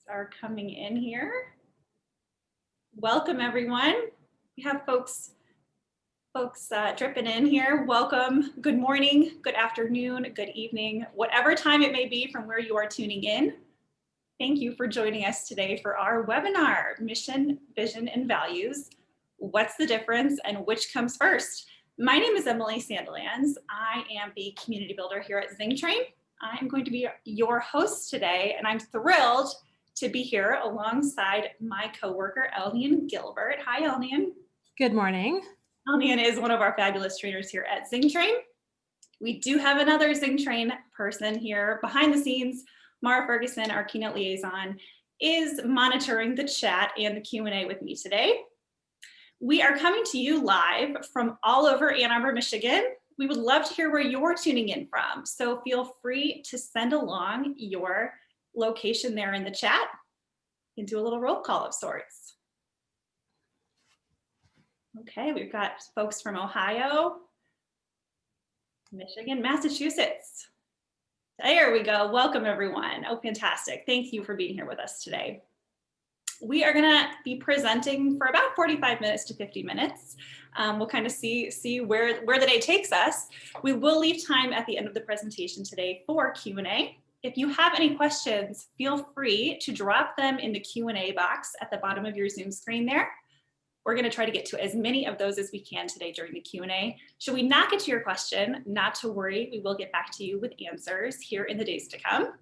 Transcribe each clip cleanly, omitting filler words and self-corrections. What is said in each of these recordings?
are coming in here. Welcome, everyone. We have folks dripping in here. Welcome. Good morning, good afternoon, good evening, whatever time it may be from where you are tuning in. Thank you for joining us today for our webinar, Mission, Vision, and Values. What's the difference and which comes first? My name is Emily Sandilands. I am the community builder here at Zingerman. I'm going to be your host today, and I'm thrilled to be here alongside my coworker, Elnian Gilbert. Hi, Elnian. Good morning. Elnian is one of our fabulous trainers here at Zingerman. We do have another Zingerman person here behind the scenes. Mara Ferguson, our keynote liaison, is monitoring the chat and the Q&A with me today. We are coming to you live from all over Ann Arbor, Michigan. We would love to hear where you're tuning in from, so feel free to send along your location there in the chat and do a little roll call of sorts. Okay, we've got folks from Ohio, Michigan, Massachusetts. There we go. Welcome, everyone. Oh, fantastic. Thank you for being here with us today. We are going to be presenting for about 45 minutes to 50 minutes. We'll kind of see where the day takes us. We will leave time at the end of the presentation today for Q&A. If you have any questions, feel free to drop them in the Q&A box at the bottom of your Zoom screen there. We're going to try to get to as many of those as we can today during the Q&A. Should we not get to your question, not to worry, we will get back to you with answers here in the days to come.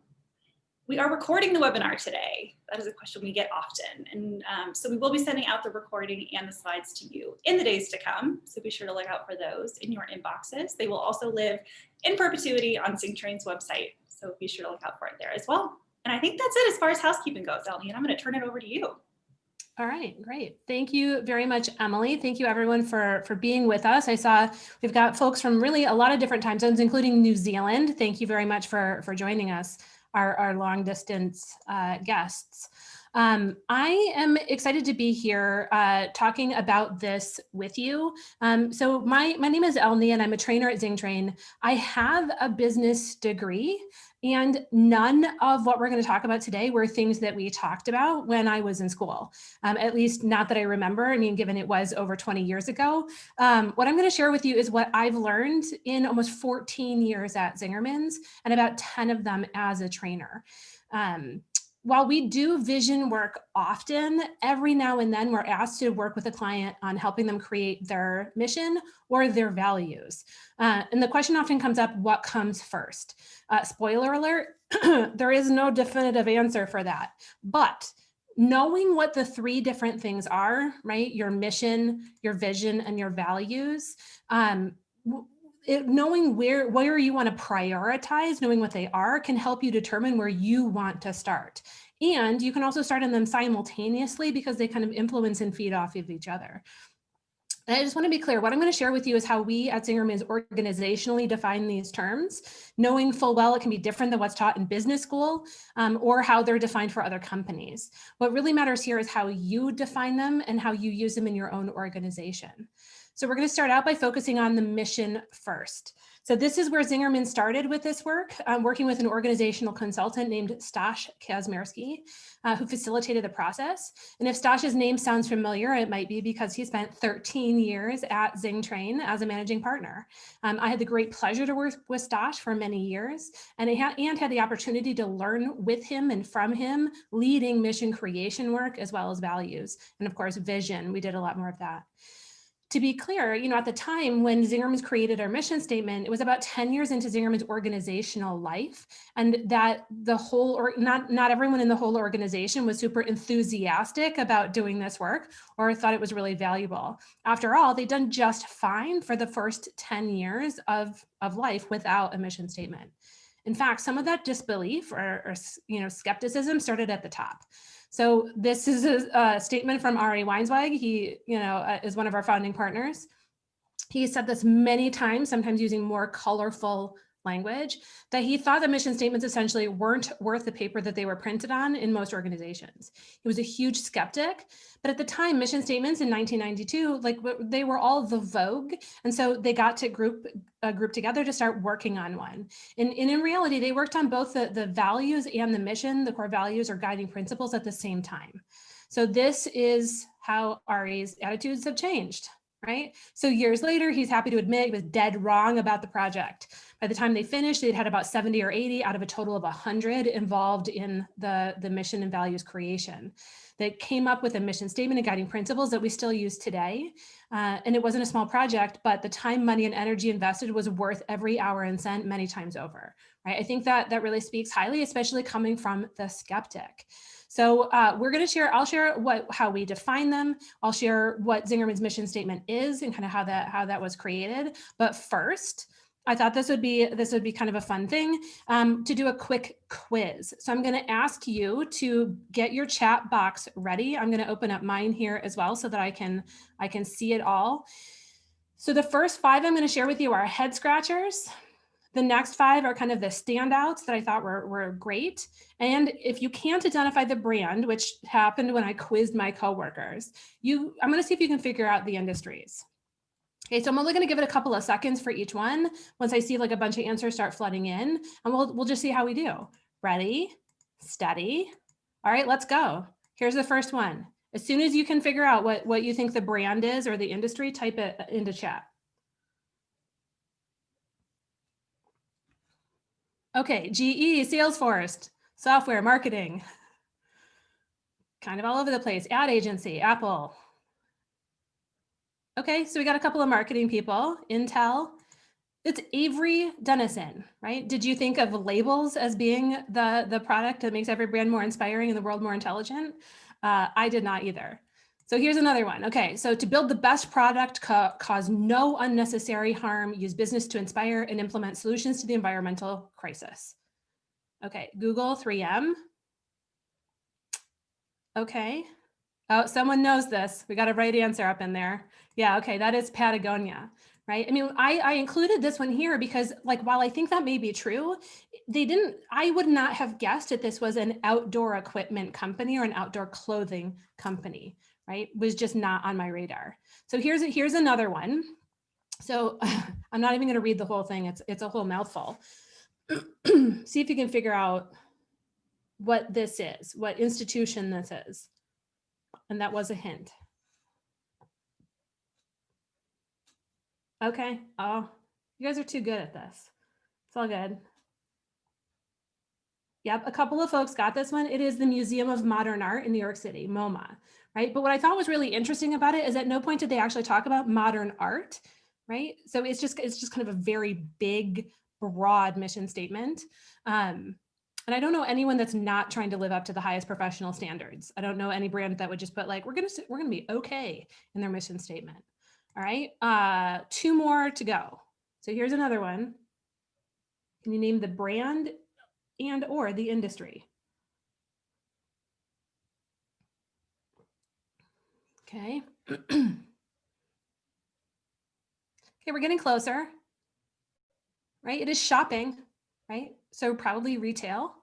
We are recording the webinar today. That is a question we get often. And so we will be sending out the recording and the slides to you in the days to come. So be sure to look out for those in your inboxes. They will also live in perpetuity on Zingerman's website. So be sure to look out for it there as well. And I think that's it as far as housekeeping goes, Ellie, and I'm going to turn it over to you. All right, great. Thank you very much, Emily. Thank you everyone for being with us. I saw we've got folks from really a lot of different time zones, including New Zealand. Thank you very much for joining us, our long distance guests. I am excited to be here talking about this with you. So my name is Elnie and I'm a trainer at Zingerman. I have a business degree, and none of what we're going to talk about today were things that we talked about when I was in school, at least not that I remember. I mean, given it was over 20 years ago. What I'm going to share with you is what I've learned in almost 14 years at Zingermans, and about 10 of them as a trainer. While we do vision work often, every now and then we're asked to work with a client on helping them create their mission or their values. And the question often comes up, what comes first? Spoiler alert, there is no definitive answer for that. But knowing what the three different things are, right? Your mission, your vision, and your values, knowing where you want to prioritize, knowing what they are, can help you determine where you want to start. And you can also start on them simultaneously because they kind of influence and feed off of each other. And I just want to be clear, what I'm going to share with you is how we at Zingermans organizationally define these terms, knowing full well it can be different than what's taught in business school or how they're defined for other companies. What really matters here is how you define them and how you use them in your own organization. So we're going to start out by focusing on the mission first. So this is where Zingerman started with this work, working with an organizational consultant named Stash Kazmierski, who facilitated the process. And if Stash's name sounds familiar, it might be because he spent 13 years at Zingerman as a managing partner. I had the great pleasure to work with Stash for many years, and had the opportunity to learn with him and from him, leading mission creation work as well as values. And of course, vision, we did a lot more of that. To be clear, at the time when Zingermans created our mission statement, it was about 10 years into Zingerman's organizational life, and that the whole, or not everyone in the whole organization was super enthusiastic about doing this work or thought it was really valuable. After all, they'd done just fine for the first 10 years of life without a mission statement. In fact, some of that disbelief or skepticism started at the top. So this is a statement from Ari Weinsweg. He, is one of our founding partners. He said this many times, sometimes using more colorful language, that he thought that mission statements essentially weren't worth the paper that they were printed on in most organizations. He was a huge skeptic, but at the time, mission statements in 1992, like they were all the vogue. And so they got to group together to start working on one. And in reality, they worked on both the values and the mission, the core values or guiding principles at the same time. So this is how Ari's attitudes have changed. Right? So years later, he's happy to admit he was dead wrong about the project. By the time they finished, they'd had about 70 or 80 out of a total of 100 involved in the mission and values creation. They came up with a mission statement and guiding principles that we still use today. And it wasn't a small project, but the time, money, and energy invested was worth every hour and cent many times over. Right? I think that really speaks highly, especially coming from the skeptic. So we're going to share, I'll share how we define them. I'll share what Zingerman's mission statement is and kind of how that was created. But first, I thought this would be kind of a fun thing to do a quick quiz. So I'm going to ask you to get your chat box ready. I'm going to open up mine here as well so that I can see it all. So the first 5 I'm going to share with you are head scratchers. The next 5 are kind of the standouts that I thought were great. And if you can't identify the brand, which happened when I quizzed my coworkers, I'm going to see if you can figure out the industries. Okay, so I'm only going to give it a couple of seconds for each one. Once I see like a bunch of answers start flooding in, and we'll just see how we do. Ready, steady. All right, let's go. Here's the first one. As soon as you can figure out what you think the brand is or the industry, type it into chat. Okay, GE, Salesforce, software, marketing, kind of all over the place. Ad agency, Apple. Okay, so we got a couple of marketing people. Intel, it's Avery Dennison, right? Did you think of labels as being the product that makes every brand more inspiring and the world more intelligent? I did not either. So here's another one. Okay, so to build the best product, cause no unnecessary harm, use business to inspire and implement solutions to the environmental crisis. Okay, Google, 3M. Okay. Oh, someone knows this. We got a right answer up in there. Yeah, okay, that is Patagonia, right? I mean, I included this one here because like, while I think that may be true, I would not have guessed that this was an outdoor equipment company or an outdoor clothing company, right? It was just not on my radar. So here's another one. So I'm not even gonna read the whole thing. It's a whole mouthful. See if you can figure out what this is, what institution this is. And that was a hint. Okay. Oh, you guys are too good at this. It's all good. Yep, a couple of folks got this one. It is the Museum of Modern Art in New York City, MoMA, right? But what I thought was really interesting about it is at no point did they actually talk about modern art, right? So it's just kind of a very big, broad mission statement. And I don't know anyone that's not trying to live up to the highest professional standards. I don't know any brand that would just put like, we're gonna be okay in their mission statement. All right, 2 more to go. So here's another one. Can you name the brand and or the industry? Okay. Okay, we're getting closer, right? It is shopping, right? So probably retail.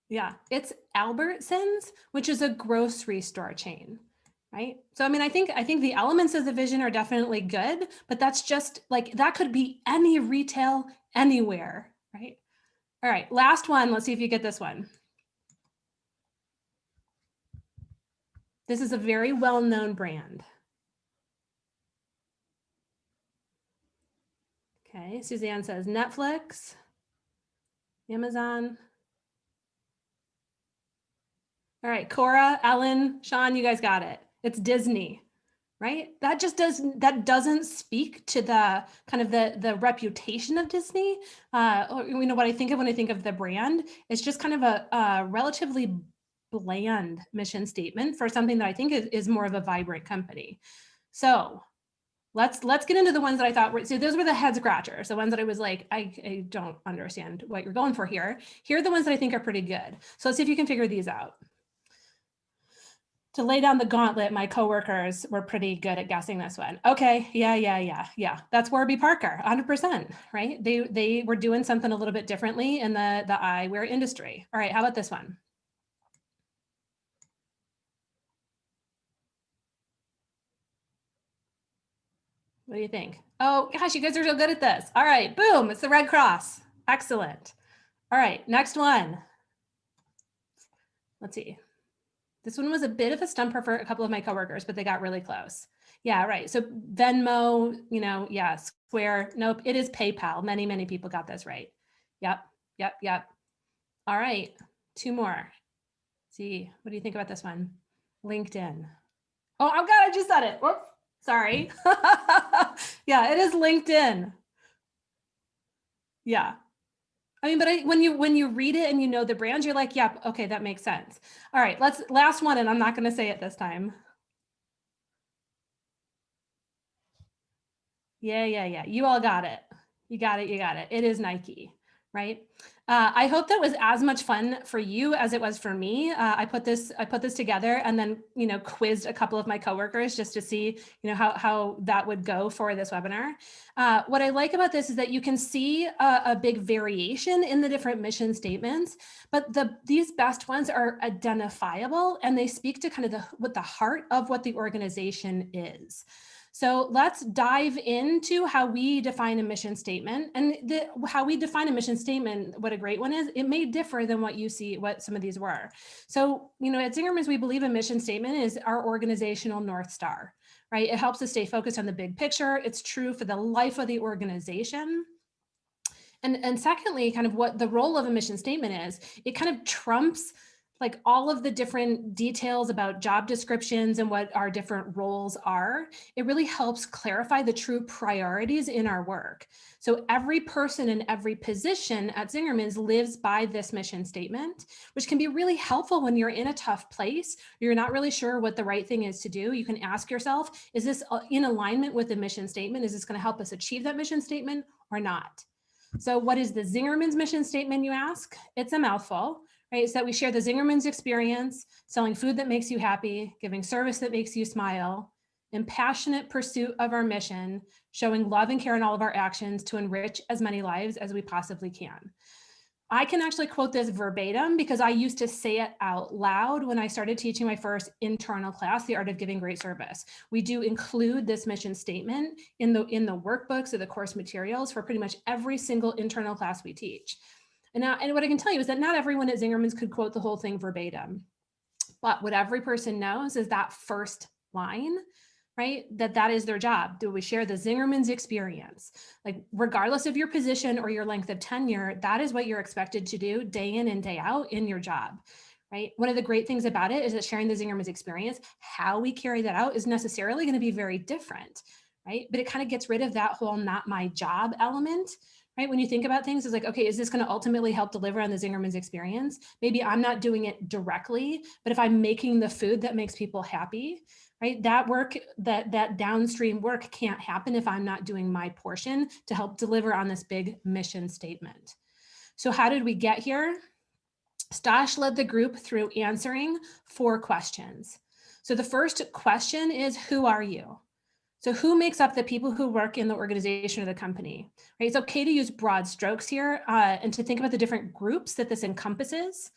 Yeah, it's Albertsons, which is a grocery store chain, right? So, I mean, I think the elements of the vision are definitely good, but that's just like, that could be any retail anywhere, right? All right, last one. Let's see if you get this one. This is a very well-known brand. Okay, Suzanne says Netflix, Amazon. All right, Cora, Ellen, Sean, you guys got it. It's Disney, right? That doesn't speak to the kind of the reputation of Disney. Or, you know, what I think of when I think of the brand, it's just kind of a relatively bland mission statement for something that I think is more of a vibrant company. So let's get into the ones that I thought were, so those were the head scratchers, the ones that I was like, I don't understand what you're going for here. Here are the ones that I think are pretty good. So let's see if you can figure these out. To lay down the gauntlet, my coworkers were pretty good at guessing this one. Okay, yeah. That's Warby Parker, 100%, right? They were doing something a little bit differently in the eyewear industry. All right, how about this one? What do you think? Oh gosh, you guys are so good at this. All right, boom, it's the Red Cross. Excellent. All right, next one. Let's see. This one was a bit of a stumper for a couple of my coworkers, but they got really close. Yeah, right. So Venmo, yeah, Square. Nope, it is PayPal. Many people got this right. Yep. All right, two more. Let's see, what do you think about this one? LinkedIn. Oh God, I just said it. Whoops, sorry. Yeah, it is LinkedIn. Yeah. I mean, but when you read it and you know the brand, you're like, yeah, okay, that makes sense. All right, last one, and I'm not going to say it this time. Yeah. You all got it. You got it. It is Nike, right? I hope that was as much fun for you as it was for me. I put this together and then, quizzed a couple of my coworkers just to see, how that would go for this webinar. What I like about this is that you can see a big variation in the different mission statements, but these best ones are identifiable and they speak to kind of what the heart of what the organization is. So let's dive into how we define a mission statement. And how we define a mission statement, what a great one is, it may differ than what you see, what some of these were. So, at Zingermans, we believe a mission statement is our organizational North Star, right? It helps us stay focused on the big picture. It's true for the life of the organization. And secondly, kind of what the role of a mission statement is, it kind of trumps like all of the different details about job descriptions and what our different roles are. It really helps clarify the true priorities in our work. So every person in every position at Zingerman's lives by this mission statement, which can be really helpful when you're in a tough place. You're not really sure what the right thing is to do. You can ask yourself, is this in alignment with the mission statement? Is this going to help us achieve that mission statement or not? So what is the Zingerman's mission statement, you ask? It's a mouthful, right? It's that we share the Zingerman's experience, selling food that makes you happy, giving service that makes you smile, in passionate pursuit of our mission, showing love and care in all of our actions to enrich as many lives as we possibly can. I can actually quote this verbatim because I used to say it out loud when I started teaching my first internal class, The Art of Giving Great Service. We do include this mission statement in the workbooks or the course materials for pretty much every single internal class we teach. And what I can tell you is that not everyone at Zingerman's could quote the whole thing verbatim, but what every person knows is that first line, right? That is their job. Do we share the Zingerman's experience? Like regardless of your position or your length of tenure, that is what you're expected to do day in and day out in your job, right? One of the great things about it is that sharing the Zingerman's experience, how we carry that out is necessarily going to be very different, right? But it kind of gets rid of that whole not my job element, right? When you think about things, it's like, okay, is this going to ultimately help deliver on the Zingerman's experience? Maybe I'm not doing it directly, but if I'm making the food that makes people happy, right? That work, that downstream work can't happen if I'm not doing my portion to help deliver on this big mission statement. So how did we get here? Stash led the group through answering 4 questions. So the first question is, who are you? So who makes up the people who work in the organization or the company, right? It's okay to use broad strokes here and to think about the different groups that this encompasses.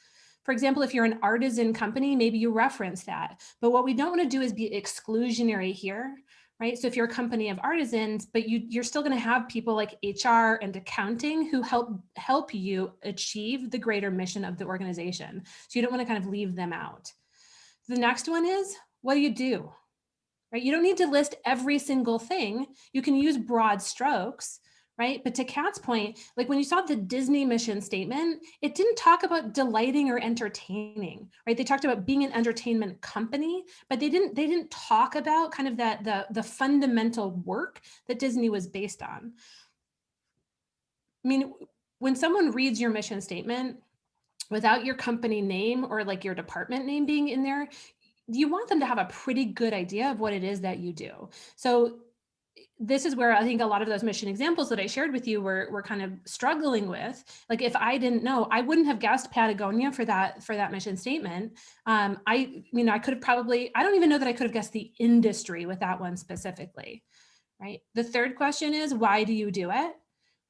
For example, if you're an artisan company, maybe you reference that. But what we don't want to do is be exclusionary here, right? So if you're a company of artisans, but you're still going to have people like HR and accounting who help you achieve the greater mission of the organization. So you don't want to kind of leave them out. The next one is, what do you do? Right? You don't need to list every single thing. You can use broad strokes, right? But to Kat's point, like when you saw the Disney mission statement, it didn't talk about delighting or entertaining, right? They talked about being an entertainment company, but they didn't talk about kind of the fundamental work that Disney was based on. I mean, when someone reads your mission statement without your company name or like your department name being in there, you want them to have a pretty good idea of what it is that you do. So this is where I think a lot of those mission examples that I shared with you were kind of struggling with. Like, if I didn't know, I wouldn't have guessed Patagonia for that mission statement. I could have probably, I don't even know that I could have guessed the industry with that one specifically, right? The third question is, why do you do it?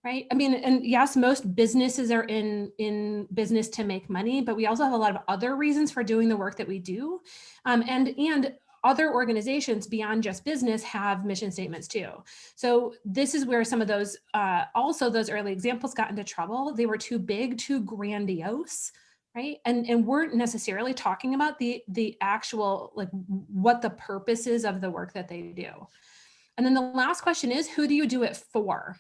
Right. I mean, and yes, most businesses are in business to make money, but we also have a lot of other reasons for doing the work that we do. And other organizations beyond just business have mission statements too. So this is where some of those, also those early examples got into trouble. They were too big, too grandiose, right? And weren't necessarily talking about the actual, like, what the purpose is of the work that they do. And then the last question is, who do you do it for?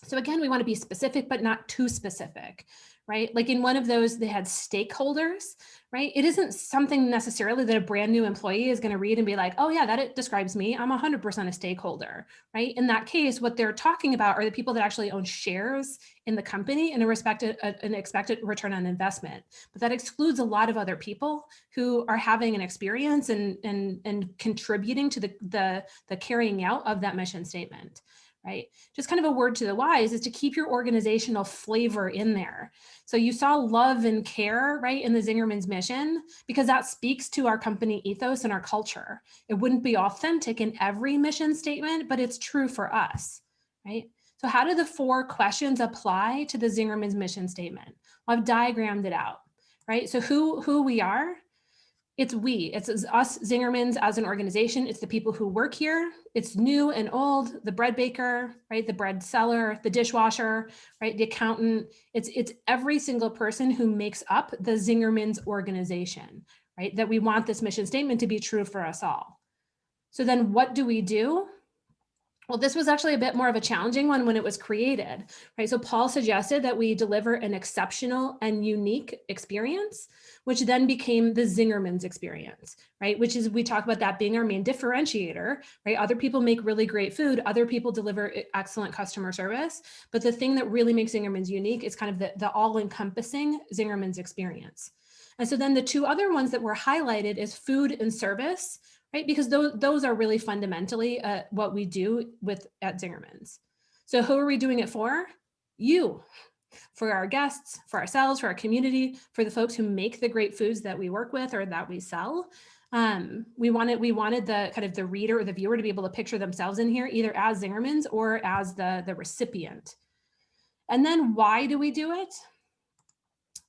So again, we want to be specific, but not too specific, right? Like in one of those, they had stakeholders, right? It isn't something necessarily that a brand new employee is going to read and be like, oh yeah, that it describes me. I'm 100% a stakeholder, right? In that case, what they're talking about are the people that actually own shares in the company and an expected return on investment. But that excludes a lot of other people who are having an experience and contributing to the carrying out of that mission statement. Right? Just kind of a word to the wise is to keep your organizational flavor in there. So you saw love and care, right, in the Zingerman's mission, because that speaks to our company ethos and our culture. It wouldn't be authentic in every mission statement, but it's true for us, right? So how do the 4 questions apply to the Zingerman's mission statement? Well, I've diagrammed it out, right? So who we are, it's us Zingermans as an organization. It's the people who work here. It's new and old, the bread baker, right? The bread seller, the dishwasher, right? The accountant. It's every single person who makes up the Zingermans organization, right? That we want this mission statement to be true for us all. So then what do we do? Well, this was actually a bit more of a challenging one when it was created, right? So Paul suggested that we deliver an exceptional and unique experience, which then became the Zingerman's experience, right? Which is, we talk about that being our main differentiator, right? Other people make really great food. Other people deliver excellent customer service. But the thing that really makes Zingerman's unique is kind of the all-encompassing Zingerman's experience. And so then the 2 other ones that were highlighted is food and service, right? Because those are really fundamentally what we do at Zingerman's. So who are we doing it for? You, for our guests, for ourselves, for our community, for the folks who make the great foods that we work with or that we sell. We wanted the kind of the reader or the viewer to be able to picture themselves in here, either as Zingerman's or as the recipient. And then why do we do it?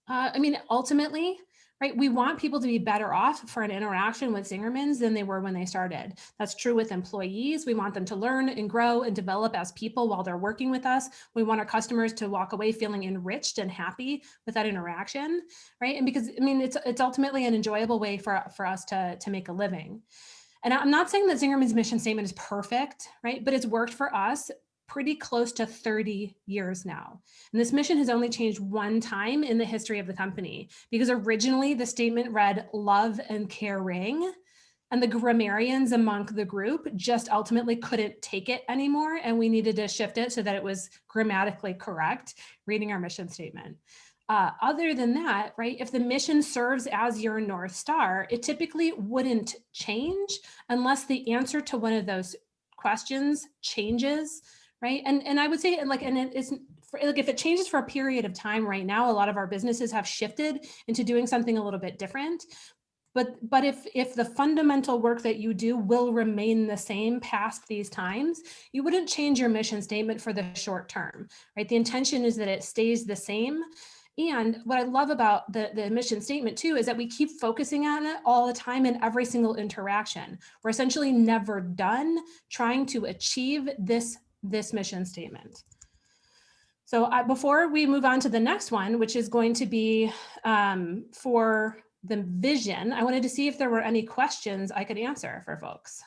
I mean, ultimately, right, we want people to be better off for an interaction with Zingermans than they were when they started. That's true with employees. We want them to learn and grow and develop as people while they're working with us. We want our customers to walk away feeling enriched and happy with that interaction, right? And because, I mean, it's ultimately an enjoyable way for us to make a living. And I'm not saying that Zingerman's mission statement is perfect, right? But it's worked for us pretty close to 30 years now. And this mission has only changed one time in the history of the company, because originally the statement read love and caring, and the grammarians among the group just ultimately couldn't take it anymore. And we needed to shift it so that it was grammatically correct, reading our mission statement. Other than that, right, if the mission serves as your North Star, it typically wouldn't change unless the answer to one of those questions changes, right? And I would say, like, and it is, like, if it changes for a period of time right now, a lot of our businesses have shifted into doing something a little bit different. But if the fundamental work that you do will remain the same past these times, you wouldn't change your mission statement for the short term, right? The intention is that it stays the same. And what I love about the mission statement too is that we keep focusing on it all the time in every single interaction. We're essentially never done trying to achieve this mission statement. So before we move on to the next one, which is going to be for the vision, I wanted to see if there were any questions I could answer for folks.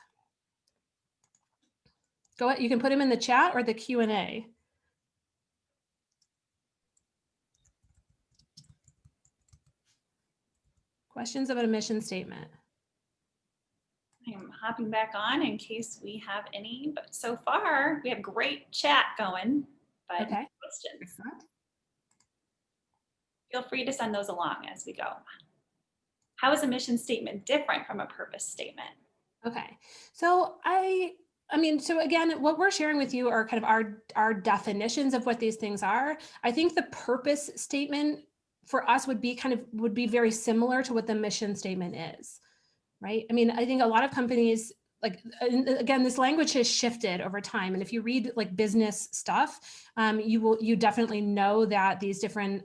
Go ahead, you can put them in the chat or the Q&A. Questions about a mission statement. I'm hopping back on in case we have any, but so far we have great chat going, but Okay. questions. Excellent. Feel free to send those along as we go. How is a mission statement different from a purpose statement? Okay, so I I mean, so again, what we're sharing with you are kind of our definitions of what these things are. I think the purpose statement for us would be very similar to what the mission statement is, right? I mean, I think a lot of companies, like, again, this language has shifted over time. And if you read like business stuff, you definitely know that these different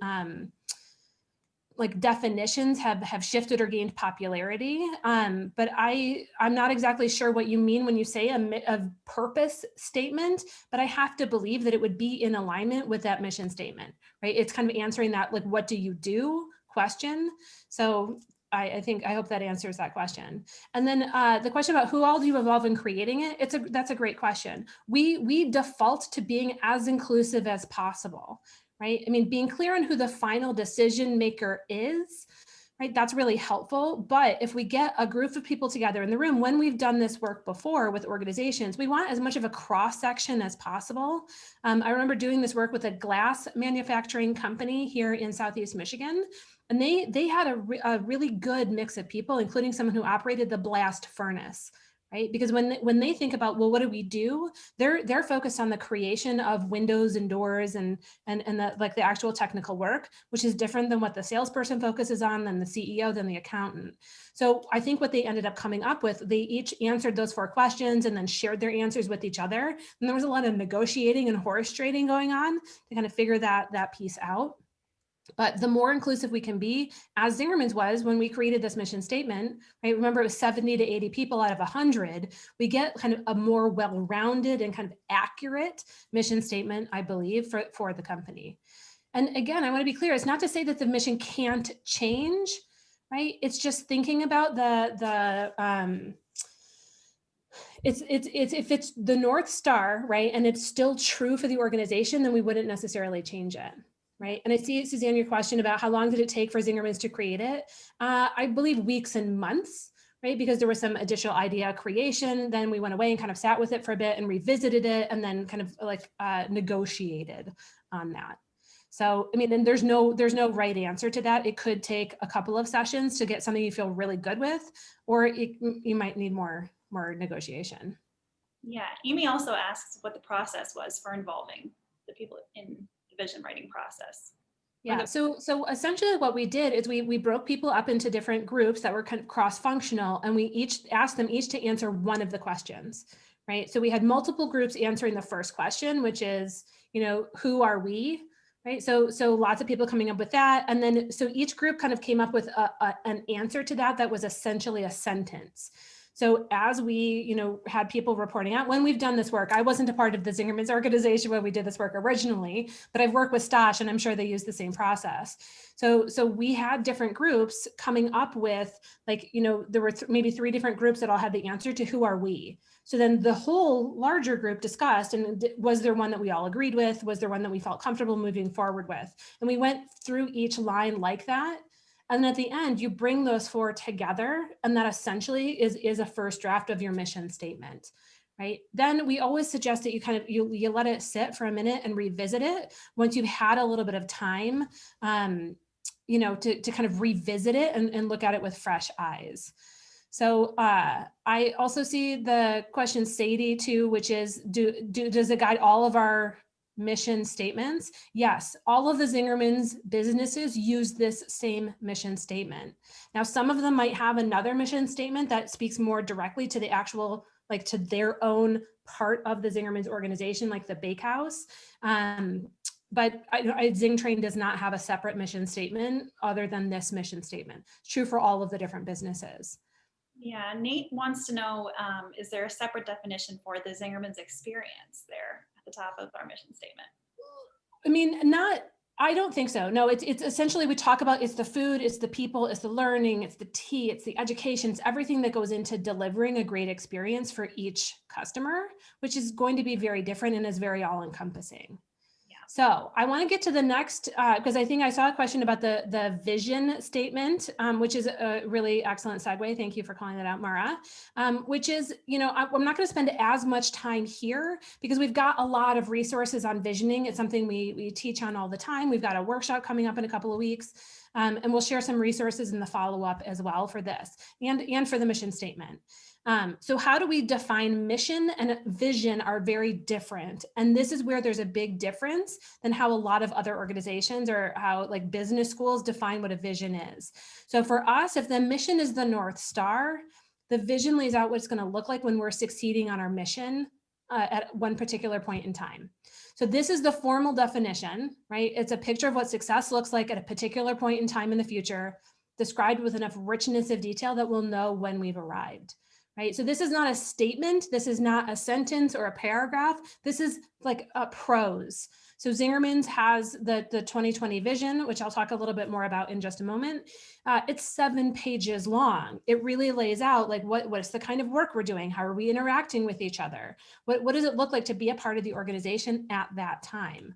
like definitions have shifted or gained popularity. But I'm not exactly sure what you mean when you say a purpose statement, but I have to believe that it would be in alignment with that mission statement, right? It's kind of answering that, like, what do you do question. So I hope that answers that question. And then the question about who all do you involve in creating it? That's a great question. We default to being as inclusive as possible, right? I mean, being clear on who the final decision maker is, right? That's really helpful. But if we get a group of people together in the room, when we've done this work before with organizations, we want as much of a cross section as possible. I remember doing this work with a glass manufacturing company here in Southeast Michigan. And they had a really good mix of people, including someone who operated the blast furnace, right? Because when they think about, well, what do we do? They're focused on the creation of windows and doors and the actual technical work, which is different than what the salesperson focuses on, than the CEO, than the accountant. So I think what they ended up coming up with, they each answered those 4 questions and then shared their answers with each other. And there was a lot of negotiating and horse trading going on to kind of figure that piece out. But the more inclusive we can be, as Zingerman's was when we created this mission statement, right? Remember, it was 70 to 80 people out of 100. We get kind of a more well-rounded and kind of accurate mission statement, I believe, for the company. And again, I want to be clear, it's not to say that the mission can't change, right? It's just thinking about it's if it's the North Star, right? And it's still true for the organization, then we wouldn't necessarily change it. Right. And I see, Suzanne, your question about how long did it take for Zingermans to create it? I believe weeks and months, right? Because there was some additional idea creation. Then we went away and kind of sat with it for a bit and revisited it and then kind of like negotiated on that. So, I mean, and there's no right answer to that. It could take a couple of sessions to get something you feel really good with, or you might need more negotiation. Yeah, Amy also asks what the process was for involving the people in vision writing process. Yeah, so essentially what we did is we broke people up into different groups that were kind of cross-functional, and we each asked them each to answer one of the questions, right? So we had multiple groups answering the first question, which is, who are we, right? So lots of people coming up with that. And then, so each group kind of came up with an answer to that was essentially a sentence. So as we, had people reporting out, when we've done this work, I wasn't a part of the Zingermans organization when we did this work originally, but I've worked with Stosh and I'm sure they use the same process. So we had different groups coming up with, like, there were maybe 3 different groups that all had the answer to who are we. So then the whole larger group discussed, and was there one that we all agreed with? Was there one that we felt comfortable moving forward with? And we went through each line like that. And then at the end, you bring those 4 together, and that essentially is a first draft of your mission statement, right? Then we always suggest that you kind of, you let it sit for a minute and revisit it once you've had a little bit of time, to kind of revisit it and look at it with fresh eyes. So I also see the question Sadie too, which is, does it guide all of our mission statements? Yes, all of the Zingermans businesses use this same mission statement. Now, some of them might have another mission statement that speaks more directly to the actual, like, to their own part of the Zingermans organization, like the bakehouse. But Zingtrain does not have a separate mission statement other than this mission statement. It's true for all of the different businesses. Yeah, Nate wants to know, is there a separate definition for the Zingermans experience there at the top of our mission statement? I mean, I don't think so. No, it's essentially, we talk about, it's the food, it's the people, it's the learning, it's the tea, it's the education, it's everything that goes into delivering a great experience for each customer, which is going to be very different and is very all encompassing. So I want to get to the next, because I think I saw a question about the vision statement, which is a really excellent segue. Thank you for calling that out, Mara. Which is, I'm not going to spend as much time here because we've got a lot of resources on visioning. It's something we teach on all the time. We've got a workshop coming up in a couple of weeks, and we'll share some resources in the follow-up as well for this and for the mission statement. So how do we define mission and vision are very different. And this is where there's a big difference than how a lot of other organizations or how like business schools define what a vision is. So for us, if the mission is the North Star, the vision lays out what it's going to look like when we're succeeding on our mission at one particular point in time. So this is the formal definition, right? It's a picture of what success looks like at a particular point in time in the future, described with enough richness of detail that we'll know when we've arrived. Right? So this is not a statement. This is not a sentence or a paragraph. This is like a prose. So Zingerman's has the 2020 vision, which I'll talk a little bit more about in just a moment. It's 7 pages long. It really lays out like what's the kind of work we're doing? How are we interacting with each other? What does it look like to be a part of the organization at that time?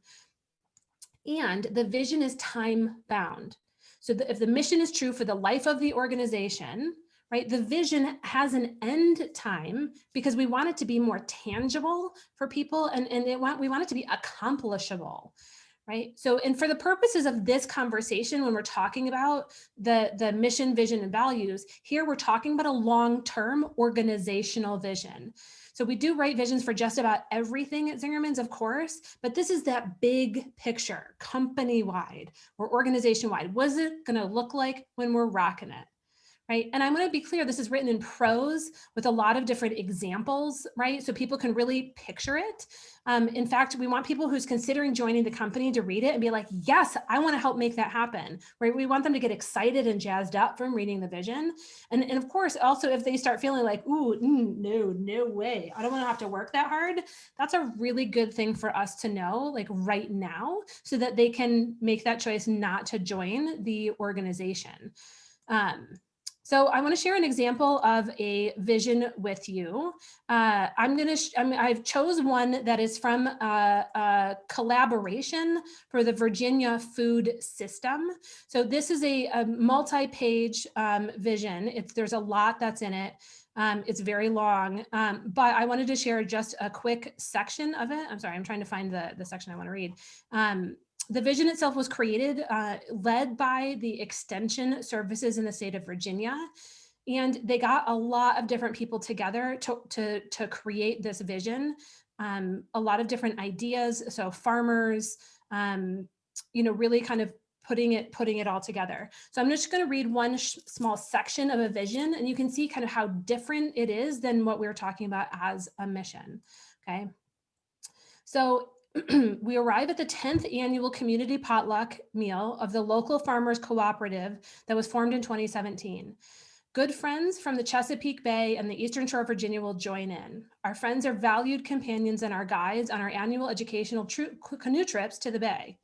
And the vision is time bound. So if the mission is true for the life of the organization, right, the vision has an end time because we want it to be more tangible for people and we want it to be accomplishable, right? So, and for the purposes of this conversation, when we're talking about the mission, vision, and values, here we're talking about a long-term organizational vision. So we do write visions for just about everything at Zingerman's, of course, but this is that big picture, company-wide or organization-wide. What is it gonna look like when we're rocking it? Right. And I'm going to be clear, this is written in prose with a lot of different examples, right? So people can really picture it. In fact, we want people who's considering joining the company to read it and be like, yes, I want to help make that happen, right? We want them to get excited and jazzed up from reading the vision. And of course, also if they start feeling like, ooh, no way, I don't want to have to work that hard. That's a really good thing for us to know like right now so that they can make that choice not to join the organization. So I want to share an example of a vision with you. I've chose one that is from a collaboration for the Virginia food system. So this is a multi-page vision. There's a lot that's in it. It's very long, but I wanted to share just a quick section of it. I'm sorry, I'm trying to find the section I want to read. The vision itself was created, led by the extension services in the state of Virginia. And they got a lot of different people together to create this vision. A lot of different ideas. So farmers, really kind of putting it all together. So I'm just going to read one small section of a vision, and you can see kind of how different it is than what we were talking about as a mission. Okay. So we arrive at the 10th annual community potluck meal of the local farmers cooperative that was formed in 2017. Good friends from the Chesapeake Bay and the Eastern Shore of Virginia will join in. Our friends are valued companions and our guides on our annual educational canoe trips to the Bay.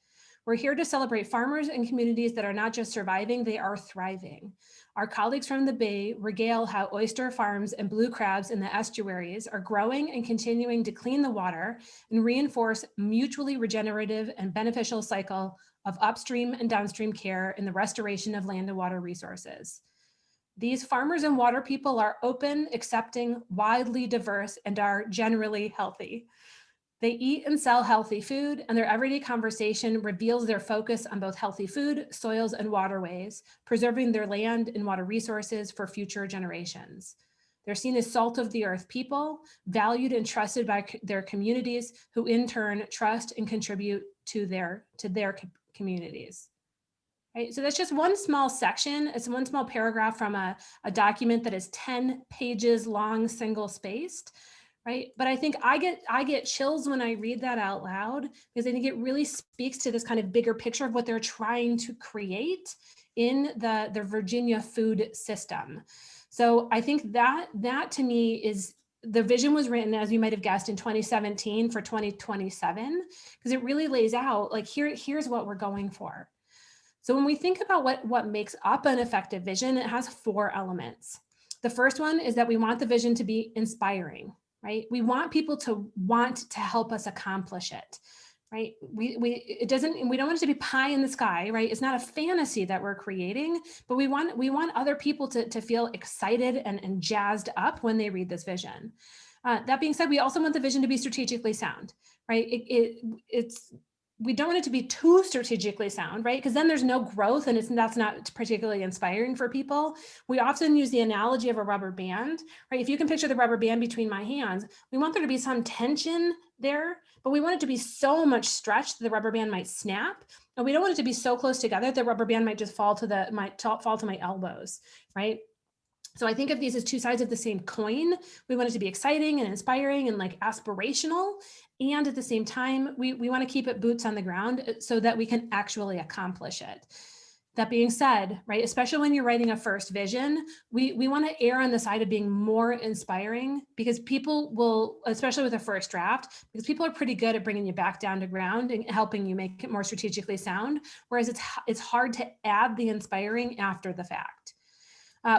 We're here to celebrate farmers and communities that are not just surviving, they are thriving. Our colleagues from the Bay regale how oyster farms and blue crabs in the estuaries are growing and continuing to clean the water and reinforce mutually regenerative and beneficial cycle of upstream and downstream care in the restoration of land and water resources. These farmers and water people are open, accepting, widely diverse, and are generally healthy. They eat and sell healthy food, and their everyday conversation reveals their focus on both healthy food, soils, and waterways, preserving their land and water resources for future generations. They're seen as salt of the earth people, valued and trusted by their communities, who in turn trust and contribute to their communities. Right, so that's just one small section. It's one small paragraph from a document that is 10 pages long, single spaced. Right. But I think I get chills when I read that out loud because I think it really speaks to this kind of bigger picture of what they're trying to create in the Virginia food system. So I think that to me is the vision was written, as you might have guessed, in 2017 for 2027, because it really lays out like here's what we're going for. So when we think about what makes up an effective vision, it has 4 elements. The first one is that we want the vision to be inspiring. Right? We want people to want to help us accomplish it, right? We don't want it to be pie in the sky, right? It's not a fantasy that we're creating, but we want other people to feel excited and jazzed up when they read this vision. That being said, we also want the vision to be strategically sound, right? It's we don't want it to be too strategically sound, right? Because then there's no growth and that's not particularly inspiring for people. We often use the analogy of a rubber band, right? If you can picture the rubber band between my hands, we want there to be some tension there, but we want it to be so much stretch that the rubber band might snap. And we don't want it to be so close together that the rubber band might just fall to my elbows, right? So I think of these as two sides of the same coin. We want it to be exciting and inspiring and like aspirational. And at the same time, we want to keep it boots on the ground so that we can actually accomplish it. That being said, right, especially when you're writing a first vision, we want to err on the side of being more inspiring, because people will, especially with a first draft, because people are pretty good at bringing you back down to ground and helping you make it more strategically sound, whereas it's hard to add the inspiring after the fact.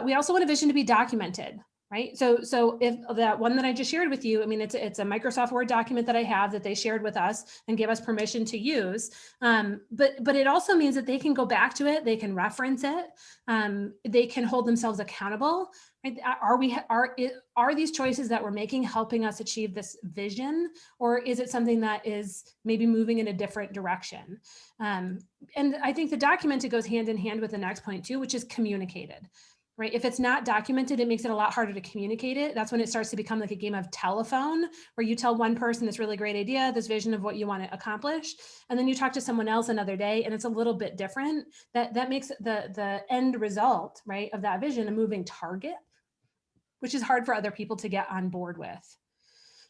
We also want a vision to be documented, right? So if that one that I just shared with you, I mean, it's a Microsoft Word document that I have that they shared with us and gave us permission to use. But it also means that they can go back to it, they can reference it, they can hold themselves accountable. Right? Are these choices that we're making helping us achieve this vision, or is it something that is maybe moving in a different direction? And I think the documented goes hand in hand with the next point too, which is communicated. Right? If it's not documented, it makes it a lot harder to communicate it. That's when it starts to become like a game of telephone, where you tell one person this really great idea, this vision of what you want to accomplish, and then you talk to someone else another day, and it's a little bit different. That makes the end result, right, of that vision a moving target, which is hard for other people to get on board with.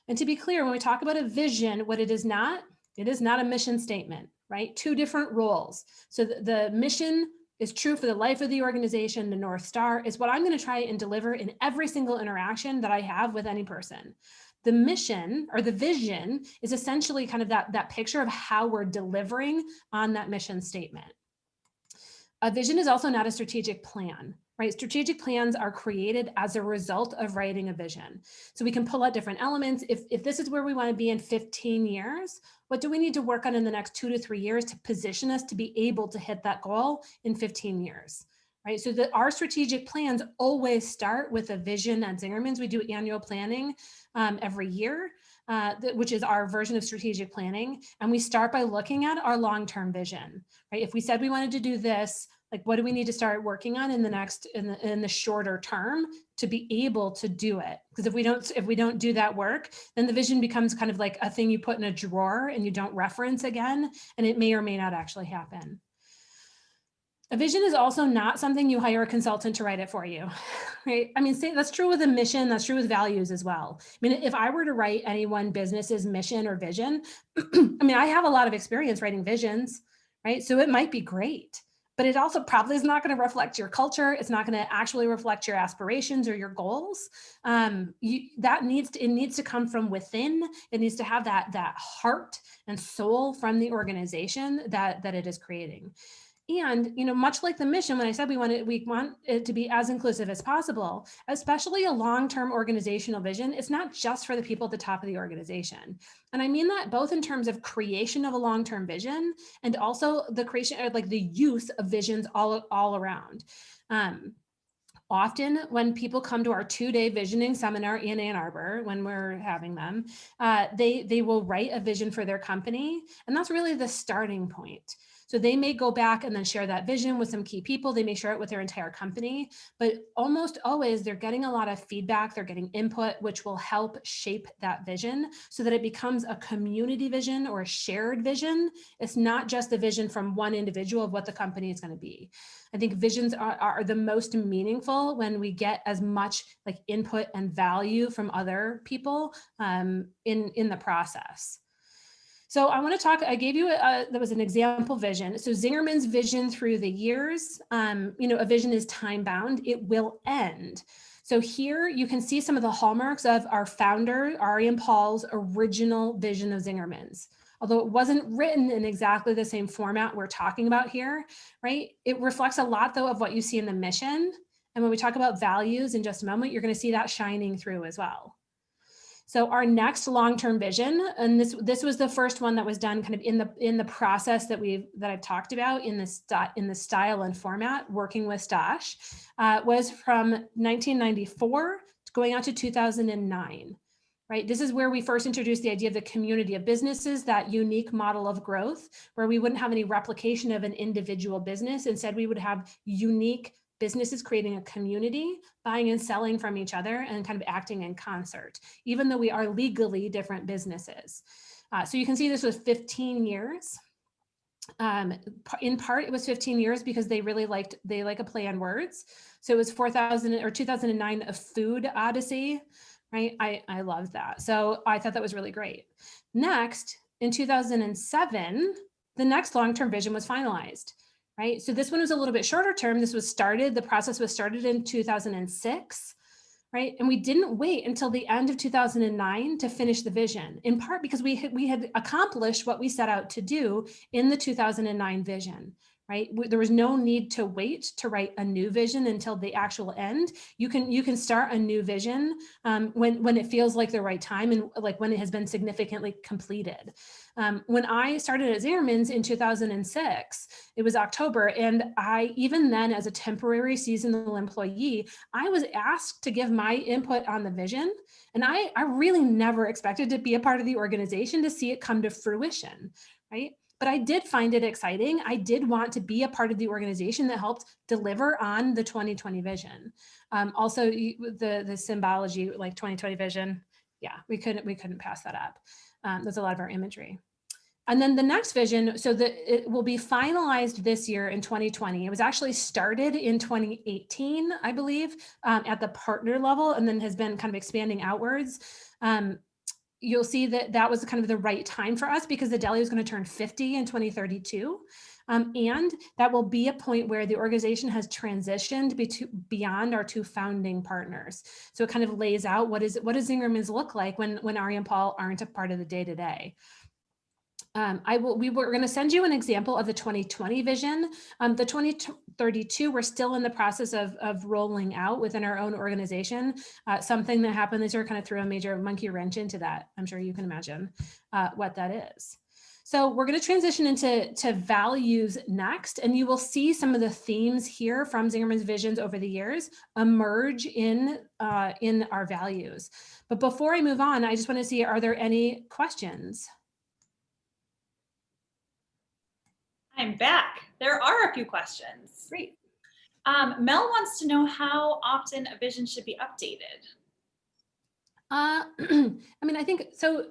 And to be clear, when we talk about a vision, what it is not a mission statement, right? Two different roles. So the mission is true for the life of the organization. The North Star is what I'm going to try and deliver in every single interaction that I have with any person. The mission or the vision is essentially kind of that picture of how we're delivering on that mission statement. A vision is also not a strategic plan, right? Strategic plans are created as a result of writing a vision. So we can pull out different elements. If this is where we want to be in 15 years, what do we need to work on in the next 2 to 3 years to position us to be able to hit that goal in 15 years? Right. So that our strategic plans always start with a vision. At Zingermans, we do annual planning every year, which is our version of strategic planning. And we start by looking at our long-term vision, right? If we said we wanted to do this, like what do we need to start working on in the shorter term to be able to do it? Because if we don't do that work, then the vision becomes kind of like a thing you put in a drawer and you don't reference again, and it may or may not actually happen. A vision is also not something you hire a consultant to write it for you, right? I mean, that's true with a mission, that's true with values as well. I mean, if I were to write any one business's mission or vision, I mean, I have a lot of experience writing visions, right? So it might be great, but it also probably is not going to reflect your culture. It's not going to actually reflect your aspirations or your goals. It needs to come from within. It needs to have that heart and soul from the organization that it is creating. And, much like the mission, when I said we want it to be as inclusive as possible, especially a long-term organizational vision, it's not just for the people at the top of the organization. And I mean that both in terms of creation of a long-term vision and also the creation, like the use of visions all around. Often when people come to our 2-day visioning seminar in Ann Arbor, when we're having them, they will write a vision for their company. And that's really the starting point. So they may go back and then share that vision with some key people. They may share it with their entire company, but almost always they're getting a lot of feedback. They're getting input, which will help shape that vision so that it becomes a community vision or a shared vision. It's not just the vision from one individual of what the company is going to be. I think visions are the most meaningful when we get as much like input and value from other people in the process. So I want to talk, I gave you, there was an example vision. So Zingerman's vision through the years, a vision is time bound, it will end. So here you can see some of the hallmarks of our founder, Ari and Paul's original vision of Zingerman's. Although it wasn't written in exactly the same format we're talking about here, right? It reflects a lot though of what you see in the mission. And when we talk about values in just a moment, you're going to see that shining through as well. So our next long-term vision, and this was the first one that was done kind of in the process that I've talked about in the style and format, working with Stash, was from 1994 going out to 2009. right? This is where we first introduced the idea of the community of businesses, that unique model of growth, where we wouldn't have any replication of an individual business. Instead, we would have unique businesses creating a community, buying and selling from each other, and kind of acting in concert, even though we are legally different businesses. So you can see this was 15 years. In part, it was 15 years because they like a play on words. So it was 4,000 or 2009, a food odyssey, right? I love that. So I thought that was really great. Next, in 2007, the next long-term vision was finalized, right? So this one was a little bit shorter term. The process was started in 2006. Right. And we didn't wait until the end of 2009 to finish the vision, in part because we had accomplished what we set out to do in the 2009 vision. Right. There was no need to wait to write a new vision until the actual end. You can start a new vision when it feels like the right time, and like when it has been significantly completed. When I started at Zingermans in 2006, it was October, and even then, as a temporary seasonal employee, I was asked to give my input on the vision. And I really never expected to be a part of the organization to see it come to fruition, right? But I did find it exciting. I did want to be a part of the organization that helped deliver on the 2020 vision. Also, the symbology, like 2020 vision, yeah, we couldn't pass that up. There's a lot of our imagery. And then the next vision, so that it will be finalized this year in 2020. It was actually started in 2018, I believe, at the partner level, and then has been kind of expanding outwards. You'll see that was kind of the right time for us because the deli is going to turn 50 in 2032. And that will be a point where the organization has transitioned beyond our two founding partners. So it kind of lays out what does Zingermans look like when Ari and Paul aren't a part of the day-to-day. We're going to send you an example of the 2020 vision. The 2032, we're still in the process of rolling out within our own organization. Something that happened this year kind of threw a major monkey wrench into that. I'm sure you can imagine what that is. So we're going to transition into values next, and you will see some of the themes here from Zingerman's visions over the years emerge in our values. But before I move on, I just want to see, are there any questions? I'm back. There are a few questions. Great. Mel wants to know how often a vision should be updated. I mean, I think so.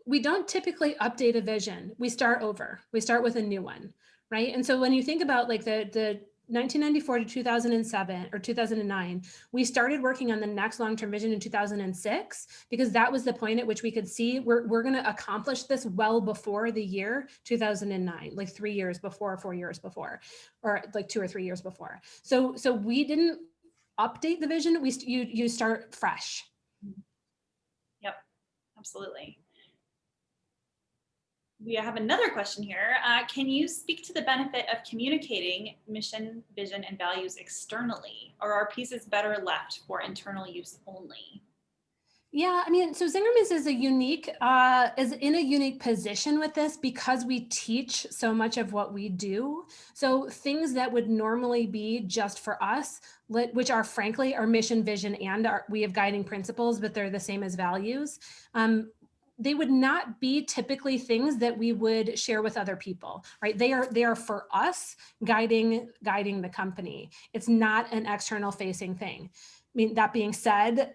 We don't typically update a vision. We start over. We start with a new one, right? And so when you think about like the 1994 to 2007 or 2009, we started working on the next long-term vision in 2006 because that was the point at which we could see we're going to accomplish this well before the year 2009, like 3 years before, 4 years before, or like 2 or 3 years before. So we didn't update the vision. You start fresh. Yep, absolutely. We have another question here. Can you speak to the benefit of communicating mission, vision, and values externally, or are pieces better left for internal use only? Yeah, I mean, so Zingermans is in a unique position with this because we teach so much of what we do. So things that would normally be just for us, which are frankly our mission, vision, and we have guiding principles, but they're the same as values. They would not be typically things that we would share with other people, right? They are for us guiding the company. It's not an external facing thing. I mean, that being said,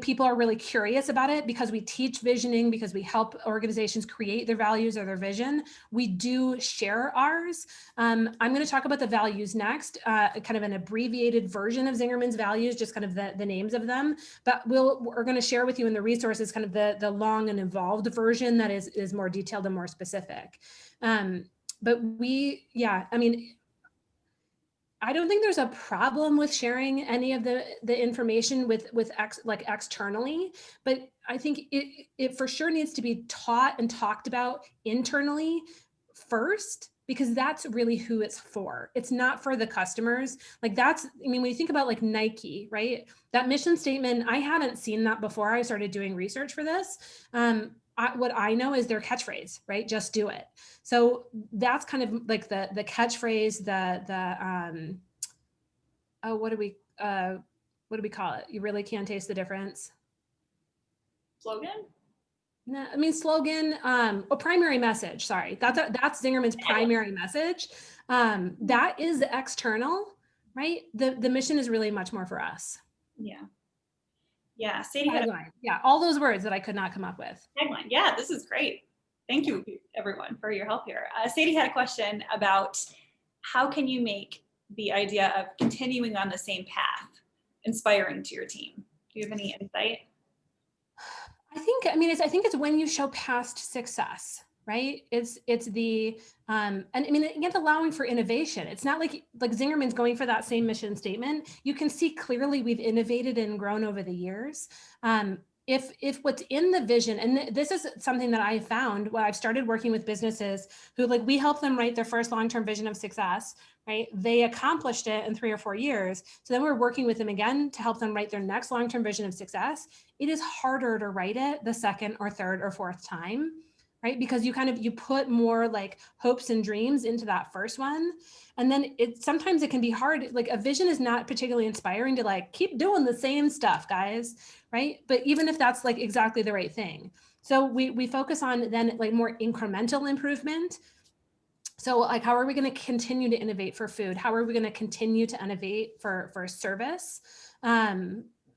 people are really curious about it because we teach visioning, because we help organizations create their values or their vision. We do share ours. I'm going to talk about the values next, kind of an abbreviated version of Zingerman's values, just kind of the names of them. But we're going to share with you in the resources kind of the long and involved version that is more detailed and more specific. But I mean, I don't think there's a problem with sharing any of the information externally, but I think it for sure needs to be taught and talked about internally first, because that's really who it's for. It's not for the customers. Like I mean, when you think about like Nike, right? That mission statement, I hadn't seen that before I started doing research for this. What I know is their catchphrase, right? Just do it. So that's kind of like the catchphrase, what do we call it? You really can't taste the difference. Slogan? No, I mean slogan, primary message, sorry. That's Zingerman's primary message. That is external, right? The mission is really much more for us. Yeah. Yeah, Sadie had a Tagline. Yeah, all those words that I could not come up with. tagline. Yeah, this is great. Thank you, everyone, for your help here. Sadie had a question about how can you make the idea of continuing on the same path inspiring to your team? Do you have any insight? I think it's when you show past success, right? It's the and I mean again allowing for innovation. It's not like Zingerman's going for that same mission statement. You can see clearly we've innovated and grown over the years. If what's in the vision, and this is something that I found when I've started working with businesses who we help them write their first long-term vision of success, right? They accomplished it in 3 or 4 years. So then we're working with them again to help them write their next long-term vision of success. It is harder to write it the second or third or fourth time, right? Because you put more hopes and dreams into that first one. And then sometimes it can be hard. A vision is not particularly inspiring to keep doing the same stuff, guys, right? But even if that's exactly the right thing. So we focus on then more incremental improvement. So how are we going to continue to innovate for food? How are we going to continue to innovate for service?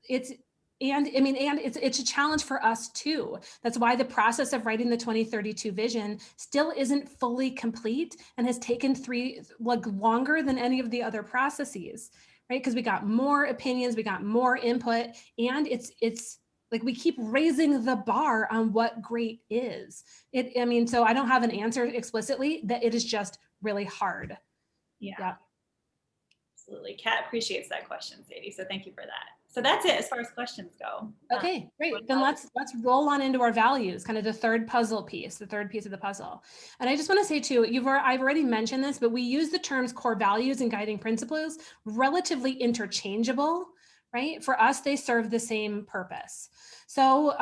It's a challenge for us too. That's why the process of writing the 2032 vision still isn't fully complete and has taken longer than any of the other processes, right? Because we got more opinions, we got more input, and it's we keep raising the bar on what great is. So I don't have an answer explicitly, that it is just really hard. Yeah. Absolutely. Kat appreciates that question, Sadie. So thank you for that. So that's it as far as questions go. Okay, great. Then let's roll on into our values, kind of the third piece of the puzzle. And I just want to say too, I've already mentioned this, but we use the terms core values and guiding principles relatively interchangeable, right? For us, they serve the same purpose. So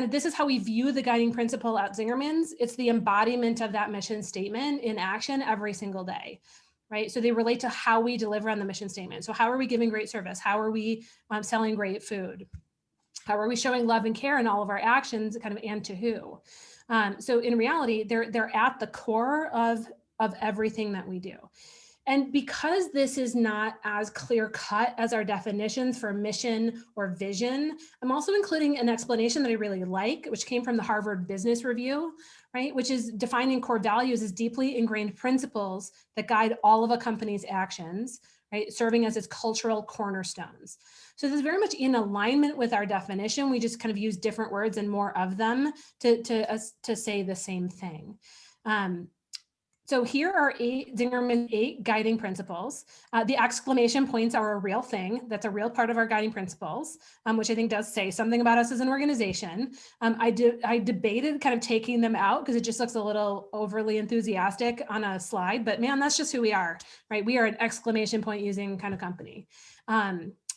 this is how we view the guiding principle at Zingermans. It's the embodiment of that mission statement in action every single day, right? So they relate to how we deliver on the mission statement. So how are we giving great service? How are we selling great food? How are we showing love and care in all of our actions, and to who? So in reality, they're at the core of everything that we do. And because this is not as clear cut as our definitions for mission or vision, I'm also including an explanation that I really like, which came from the Harvard Business Review, right? Which is defining core values as deeply ingrained principles that guide all of a company's actions, right? Serving as its cultural cornerstones. So this is very much in alignment with our definition. We just use different words and more of them to say the same thing. So here are Zingerman's 8 guiding principles. The exclamation points are a real thing. That's a real part of our guiding principles, which I think does say something about us as an organization. I debated taking them out because it just looks a little overly enthusiastic on a slide, but man, that's just who we are, right? We are an exclamation point using company.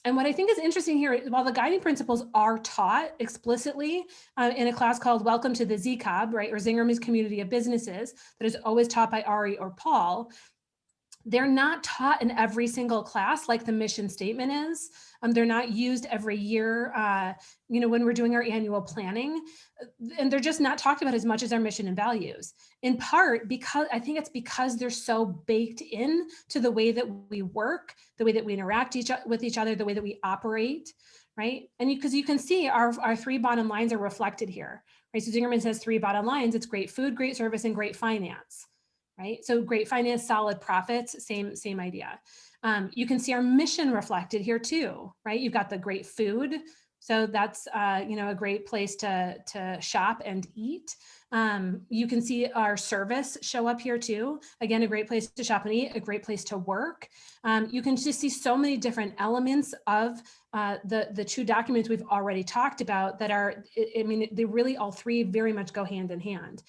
And what I think is interesting here, while the guiding principles are taught explicitly in a class called Welcome to the ZCOB, right, or Zingerman's Community of Businesses, that is always taught by Ari or Paul, they're not taught in every single class like the mission statement is. They're not used every year, when we're doing our annual planning, and they're just not talked about as much as our mission and values. In part because I think it's because they're so baked in to the way that we work, the way that we interact with each other, the way that we operate, right? And because you can see our 3 bottom lines are reflected here, right? So Zingerman says 3 bottom lines: it's great food, great service, and great finance. Right? So great finance, solid profits, same idea. You can see our mission reflected here too, right? You've got the great food. So that's, a great place to shop and eat. You can see our service show up here too. Again, a great place to shop and eat, a great place to work. You can just see so many different elements of the 2 documents we've already talked about that are, they really all 3 very much go hand in hand.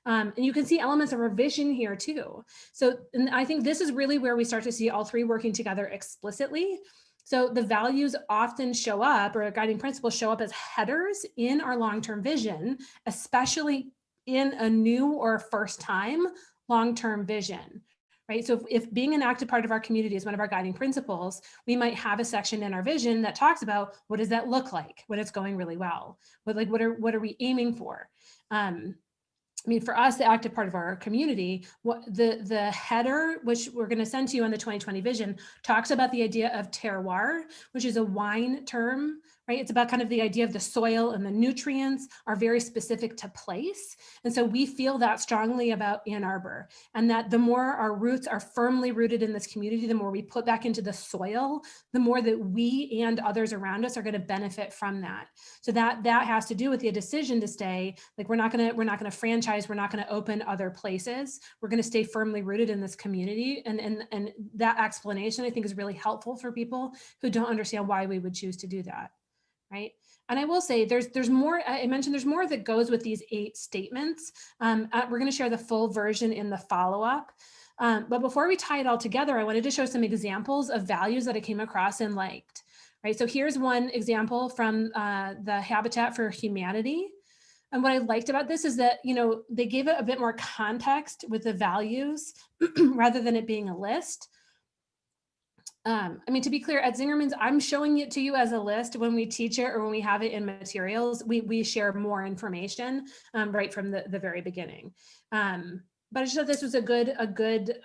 And you can see elements of our vision here too. So, and I think this is really where we start to see all 3 working together explicitly. So the values often show up, or guiding principles show up as headers in our long-term vision, especially in a new or first time long-term vision, right? So if being an active part of our community is one of our guiding principles, we might have a section in our vision that talks about what does that look like when it's going really well? What are we aiming for? I mean, for us, the active part of our community, what the header, which we're going to send to you on the 2020 vision, talks about the idea of terroir, which is a wine term, right? It's about kind of the idea of the soil and the nutrients are very specific to place. And so we feel that strongly about Ann Arbor, and that the more our roots are firmly rooted in this community, the more we put back into the soil, the more that we and others around us are going to benefit from that. So that has to do with the decision to stay. Like we're not going to franchise. We're not going to open other places. We're going to stay firmly rooted in this community. And that explanation, I think, is really helpful for people who don't understand why we would choose to do that, right? And I will say there's more. I mentioned there's more that goes with these 8 statements. We're going to share the full version in the follow-up. But before we tie it all together, I wanted to show some examples of values that I came across and liked. Right, so here's one example from the Habitat for Humanity. And what I liked about this is that, they gave it a bit more context with the values rather than it being a list. I mean, to be clear, at Zingermans, I'm showing it to you as a list. When we teach it or when we have it in materials, we share more information right from the very beginning. But I just thought this was a good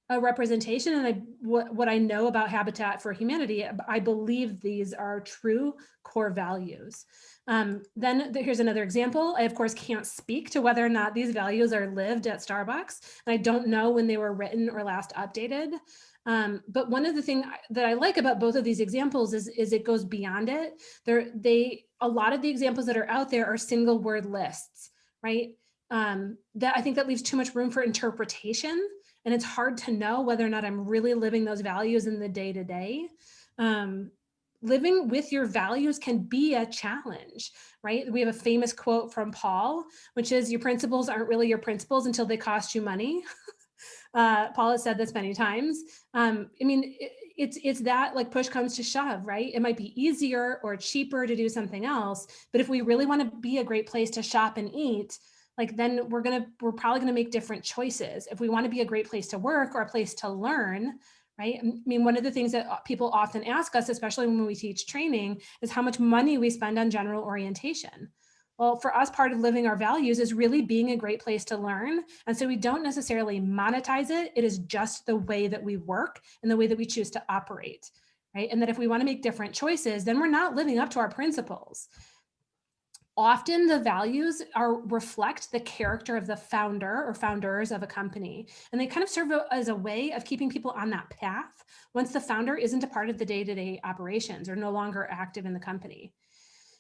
a representation, and what I know about Habitat for Humanity, I believe these are true core values. Then here's another example. I, of course, can't speak to whether or not these values are lived at Starbucks, and I don't know when they were written or last updated. But one of the things that I like about both of these examples is it goes beyond it. A lot of the examples that are out there are single word lists, right? That I think that leaves too much room for interpretation. And it's hard to know whether or not I'm really living those values in the day-to-day. Living with your values can be a challenge, right? We have a famous quote from Paul, which is, your principles aren't really your principles until they cost you money. Paul has said this many times. I mean, it's that, like, push comes to shove, right? It might be easier or cheaper to do something else, but if we really want to be a great place to shop and eat, like, then we're probably gonna make different choices. If we want to be a great place to work or a place to learn, right? I mean, one of the things that people often ask us, especially when we teach training, is how much money we spend on general orientation. Well, for us, part of living our values is really being a great place to learn. And so we don't necessarily monetize it. It is just the way that we work and the way that we choose to operate, right? And that if we want to make different choices, then we're not living up to our principles. Often the values reflect the character of the founder or founders of a company, and they kind of serve as a way of keeping people on that path once the founder isn't a part of the day-to-day operations or no longer active in the company.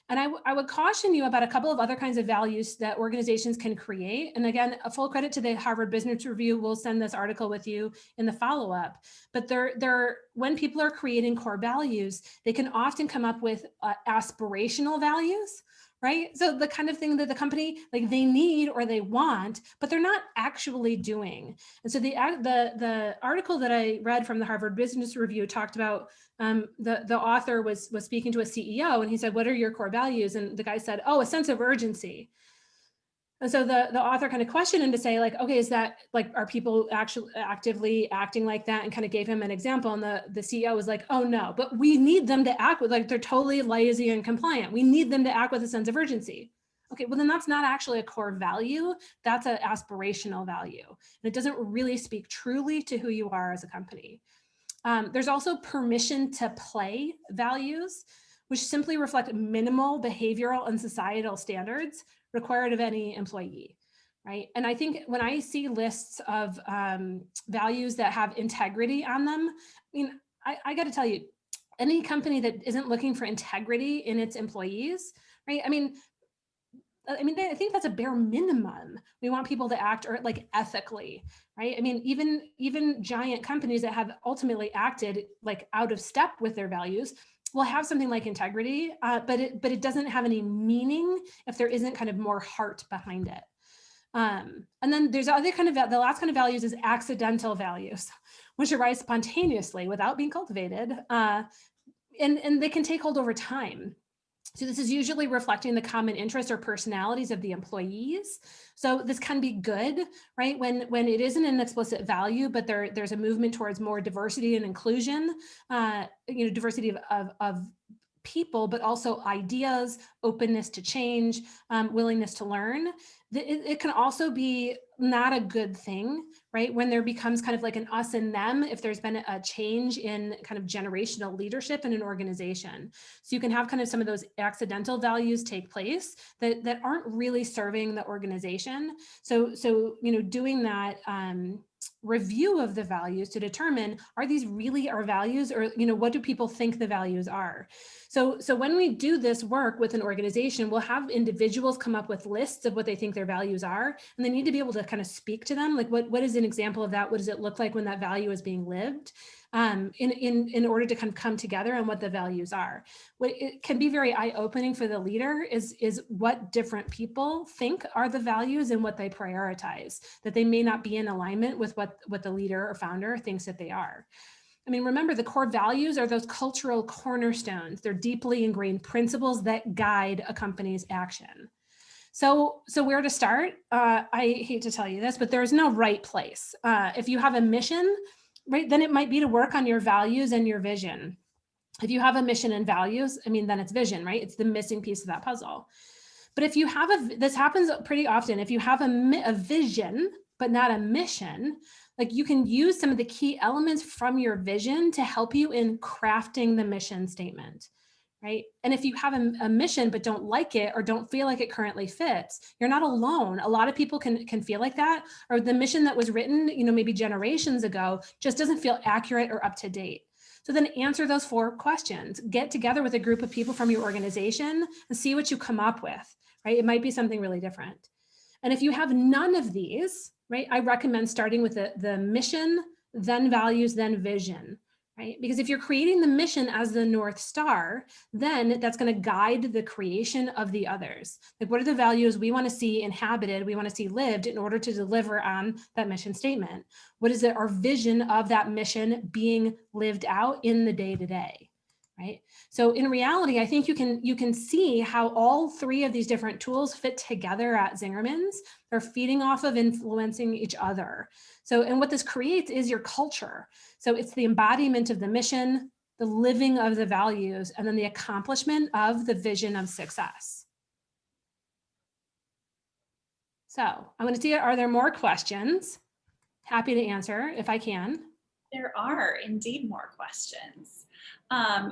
And I would caution you about a couple of other kinds of values that organizations can create. And again, a full credit to the Harvard Business Review. We'll send this article with you in the follow-up. But when people are creating core values, they can often come up with aspirational values, right? So the kind of thing that the company, like, they need or they want, but they're not actually doing. And so the article that I read from the Harvard Business Review talked about, the author was speaking to a CEO, and he said, "What are your core values?" And the guy said, "Oh, a sense of urgency." And so the author kind of questioned him to say, like, okay, is that, like, are people actually actively acting like that? And kind of gave him an example. And the CEO was like, "Oh no, but we need them to act with, like, they're totally lazy and compliant. We need them to act with a sense of urgency." Okay, well, then that's not actually a core value. That's an aspirational value. And it doesn't really speak truly to who you are as a company. There's also permission to play values, which simply reflect minimal behavioral and societal standards required of any employee, right? And I think when I see lists of values that have integrity on them, I mean, I got to tell you, any company that isn't looking for integrity in its employees, right? I mean, I think that's a bare minimum. We want people to act, or, like, ethically, right? I mean, even giant companies that have ultimately acted, like, out of step with their values will have something like integrity, but it doesn't have any meaning if there isn't kind of more heart behind it. And then there's other kind of, the last kind of values is accidental values, which arise spontaneously without being cultivated, and they can take hold over time. So this is usually reflecting the common interests or personalities of the employees. So this can be good, right? When it isn't an explicit value, but there's a movement towards more diversity and inclusion, diversity of people, but also ideas, openness to change, willingness to learn. It can also be not a good thing, right? When there becomes kind of like an us and them, if there's been a change in kind of generational leadership in an organization. So you can have kind of some of those accidental values take place that aren't really serving the organization. So doing that review of the values to determine, are these really our values, or what do people think the values are? So when we do this work with an organization, we'll have individuals come up with lists of what they think their values are, and they need to be able to kind of speak to them. Like, what is an example of that? What does it look like when that value is being lived? In order to kind of come together on what the values are. What it can be very eye-opening for the leader is what different people think are the values and what they prioritize, that they may not be in alignment with what the leader or founder thinks that they are. I mean, remember, the core values are those cultural cornerstones. They're deeply ingrained principles that guide a company's action. So where to start? I hate to tell you this, but there's no right place. If you have a mission, right, then it might be to work on your values and your vision. If you have a mission and values, I mean, then it's vision, right? It's the missing piece of that puzzle. But if you have this happens pretty often, if you have a vision, but not a mission, like, you can use some of the key elements from your vision to help you in crafting the mission statement, right? And if you have a mission but don't like it or don't feel like it currently fits, you're not alone. A lot of people can feel like that, or the mission that was written, maybe generations ago just doesn't feel accurate or up to date. So then answer those 4 questions. Get together with a group of people from your organization and see what you come up with, right? It might be something really different. And if you have none of these, right, I recommend starting with the mission, then values, then vision, right? Because if you're creating the mission as the North Star, then that's going to guide the creation of the others. Like, what are the values we want to see inhabited, we want to see lived in order to deliver on that mission statement? What is our vision of that mission being lived out in the day-to-day? Right. So in reality, I think you can see how all 3 of these different tools fit together at Zingermans. They're feeding off of influencing each other. So, and what this creates is your culture. So it's the embodiment of the mission, the living of the values, and then the accomplishment of the vision of success. So I'm going to see, are there more questions? Happy to answer if I can. There are indeed more questions.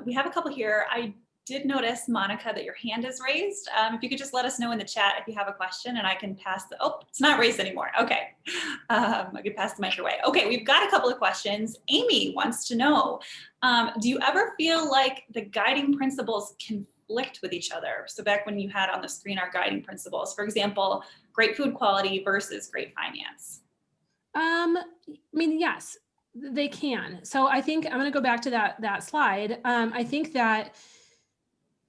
We have a couple here. I did notice, Monica, that your hand is raised. If you could just let us know in the chat if you have a question, and I can pass the, oh, it's not raised anymore. Okay. I could pass the mic your way. Okay, we've got a couple of questions. Amy wants to know, do you ever feel like the guiding principles conflict with each other? So back when you had on the screen our guiding principles, for example, great food quality versus great finance. I mean, yes, they can. So I think I'm going to go back to that slide. I think that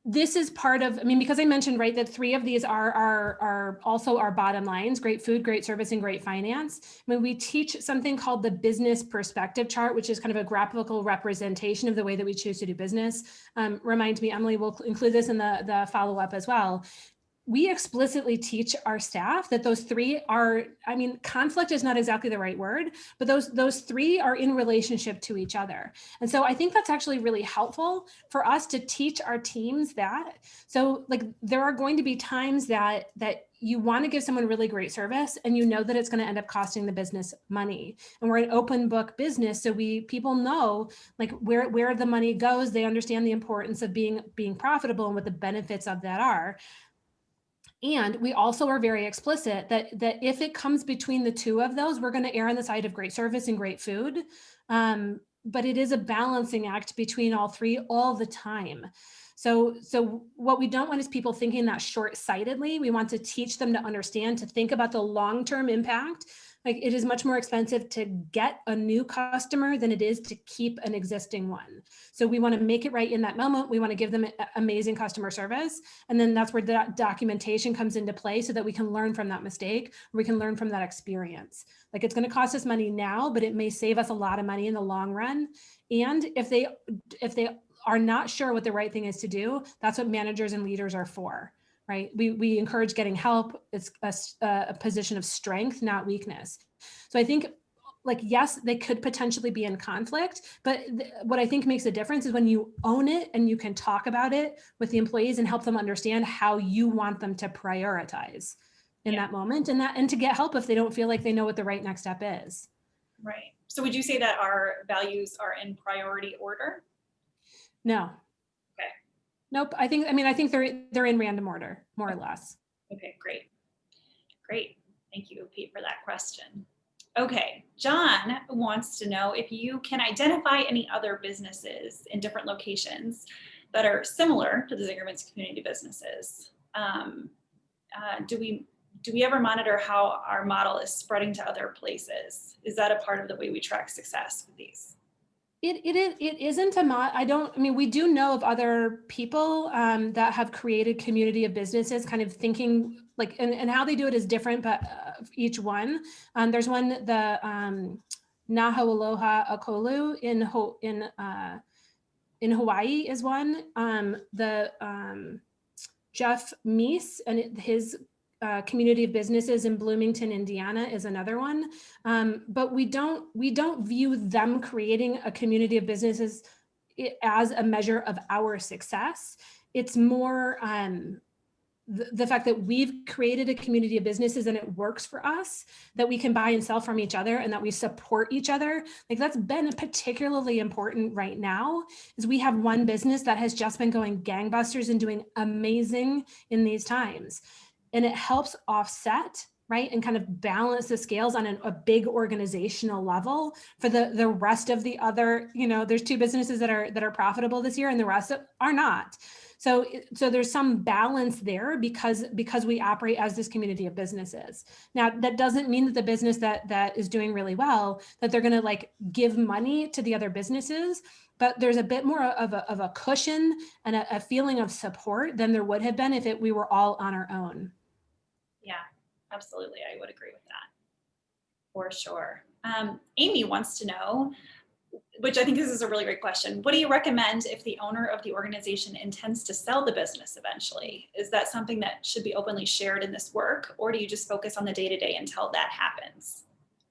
this is part of, I mean, because I mentioned, right, that 3 of these are also our bottom lines: great food, great service, and great finance. When we teach something called the business perspective chart, which is kind of a graphical representation of the way that we choose to do business. Remind me, Emily will include this in the follow-up as well. We explicitly teach our staff that those 3 are, I mean, conflict is not exactly the right word, but those 3 are in relationship to each other. And so I think that's actually really helpful for us to teach our teams that. So, like, there are going to be times that you want to give someone really great service, and you know that it's going to end up costing the business money. And we're an open book business, so people know, like, where the money goes. They understand the importance of being profitable and what the benefits of that are. And we also are very explicit that if it comes between the 2 of those, we're going to err on the side of great service and great food. But it is a balancing act between all 3 all the time. So what we don't want is people thinking that short-sightedly. We want to teach them to understand, to think about the long-term impact. Like, it is much more expensive to get a new customer than it is to keep an existing one. So we want to make it right in that moment. We want to give them amazing customer service. And then that's where the documentation comes into play, so that we can learn from that mistake, or we can learn from that experience. Like, it's going to cost us money now, but it may save us a lot of money in the long run. And if they are not sure what the right thing is to do, that's what managers and leaders are for, right? We encourage getting help. It's a position of strength, not weakness. So I think, like, yes, they could potentially be in conflict, but what I think makes a difference is when you own it and you can talk about it with the employees and help them understand how you want them to prioritize in that moment, and to get help if they don't feel like they know what the right next step is. Right. So would you say that our values are in priority order? No. Okay. Nope. I think they're in random order, more or less. Okay, great. Great. Thank you, Pete, for that question. Okay, John wants to know if you can identify any other businesses in different locations that are similar to the Zingerman's community businesses. Do we ever monitor how our model is spreading to other places? Is that a part of the way we track success with these? It isn't a mod. I mean, we do know of other people that have created community of businesses, kind of thinking like, and how they do it is different, but each one. There's one, the Naha Aloha Akolu in Hawaii is one. Jeff Meese and his community of businesses in Bloomington, Indiana is another one. But we don't view them creating a community of businesses as a measure of our success. It's more the fact that we've created a community of businesses and it works for us, that we can buy and sell from each other and that we support each other. Like, that's been particularly important right now, is we have one business that has just been going gangbusters and doing amazing in these times. And it helps offset, right, and kind of balance the scales on a big organizational level for the rest of the other, there's two businesses that are profitable this year and the rest are not. So there's some balance there because we operate as this community of businesses. Now, that doesn't mean that the business that is doing really well, that they're going to like give money to the other businesses, but there's a bit more of a cushion and a feeling of support than there would have been if we were all on our own. Yeah, absolutely. I would agree with that for sure. Amy wants to know, which I think this is a really great question. What do you recommend if the owner of the organization intends to sell the business eventually? Is that something that should be openly shared in this work, or do you just focus on the day-to-day until that happens?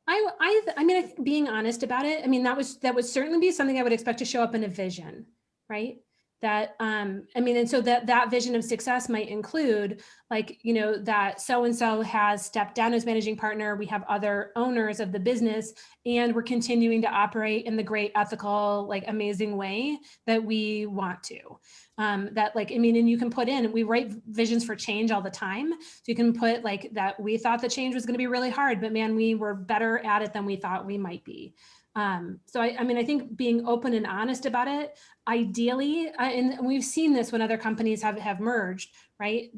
I mean, I think being honest about it, I mean, that would certainly be something I would expect to show up in a vision, right? That, I mean, and so that vision of success might include, like, that so-and-so has stepped down as managing partner. We have other owners of the business, and we're continuing to operate in the great, ethical, like, amazing way that we want to. That, like, I mean, and you can put in, we write visions for change all the time. So you can put like that we thought the change was going to be really hard, but man, we were better at it than we thought we might be. So I mean, I think being open and honest about it, ideally, and we've seen this when other companies have merged, right?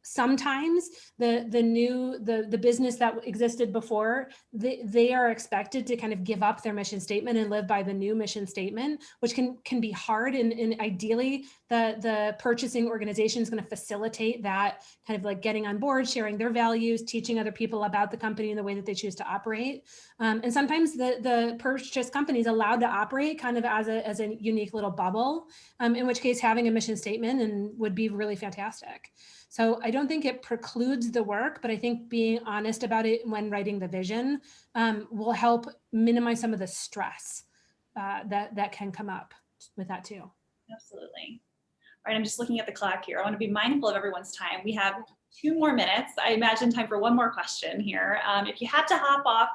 Sometimes the business that existed before, they are expected to kind of give up their mission statement and live by the new mission statement, which can be hard. And ideally, the purchasing organization is going to facilitate that, kind of like getting on board, sharing their values, teaching other people about the company and the way that they choose to operate. And sometimes the purchase company is allowed to operate kind of as a unique little bubble, in which case having a mission statement and would be really fantastic. So I don't think it precludes the work, but I think being honest about it when writing the vision will help minimize some of the stress that can come up with that too. Absolutely. All right, I'm just looking at the clock here. I want to be mindful of everyone's time. We have 2 more minutes. I imagine time for one more question here. If you have to hop off,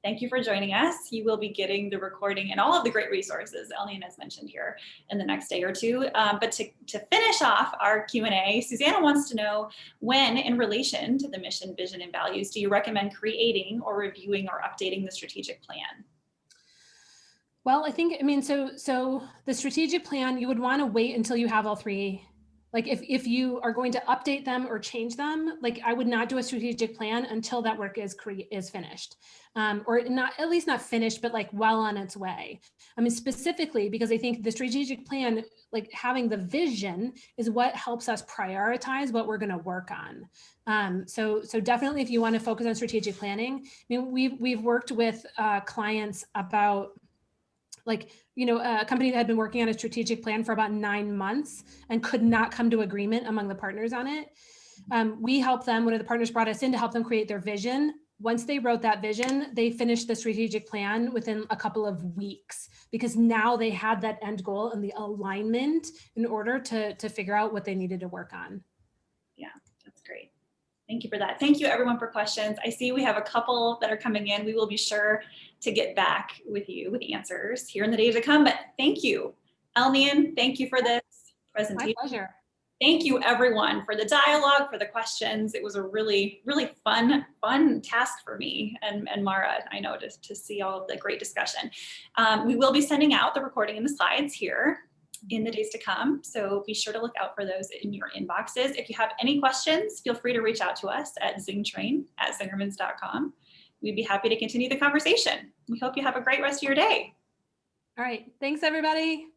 thank you for joining us. You will be getting the recording and all of the great resources Ellian has mentioned here in the next day or two. But to finish off our Q&A, Susanna wants to know, when, in relation to the mission, vision, and values, do you recommend creating or reviewing or updating the strategic plan? Well, I think, I mean, so the strategic plan, you would want to wait until you have all three. Like, if you are going to update them or change them, like, I would not do a strategic plan until that work is finished, or not, at least not finished, but like well on its way. I mean, specifically because I think the strategic plan, like having the vision, is what helps us prioritize what we're going to work on. So definitely, if you want to focus on strategic planning, I mean, we've worked with clients about like, a company that had been working on a strategic plan for about 9 months and could not come to agreement among the partners on it. We helped them. One of the partners brought us in to help them create their vision. Once they wrote that vision, they finished the strategic plan within a couple of weeks, because now they had that end goal and the alignment in order to figure out what they needed to work on. Yeah, that's great. Thank you for that. Thank you everyone for questions. I see we have a couple that are coming in. We will be sure to get back with you with answers here in the days to come, but thank you. Elnian, thank you for this presentation. My pleasure. Thank you everyone for the dialogue, for the questions. It was a really, really fun task for me and Mara, I know, to see all of the great discussion. We will be sending out the recording and the slides here in the days to come. So be sure to look out for those in your inboxes. If you have any questions, feel free to reach out to us at zingtrain@zingermans.com. We'd be happy to continue the conversation. We hope you have a great rest of your day. All right. Thanks, everybody.